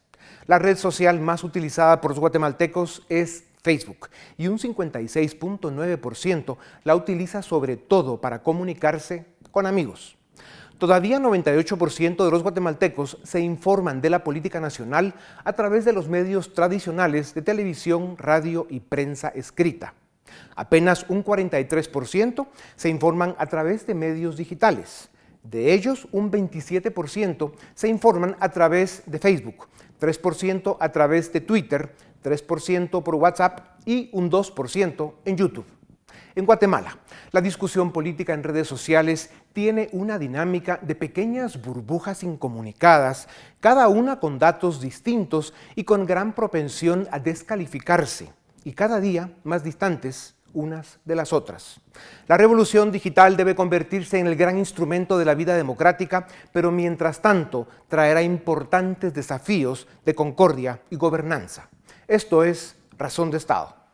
La red social más utilizada por los guatemaltecos es Facebook y un 56.9% la utiliza sobre todo para comunicarse con amigos. Todavía 98% de los guatemaltecos se informan de la política nacional a través de los medios tradicionales de televisión, radio y prensa escrita. Apenas un 43% se informan a través de medios digitales. De ellos, un 27% se informan a través de Facebook, 3% a través de Twitter, 3% por WhatsApp y un 2% en YouTube. En Guatemala, la discusión política en redes sociales tiene una dinámica de pequeñas burbujas incomunicadas, cada una con datos distintos y con gran propensión a descalificarse, y cada día más distantes unas de las otras. La revolución digital debe convertirse en el gran instrumento de la vida democrática, pero mientras tanto traerá importantes desafíos de concordia y gobernanza. Esto es Razón de Estado.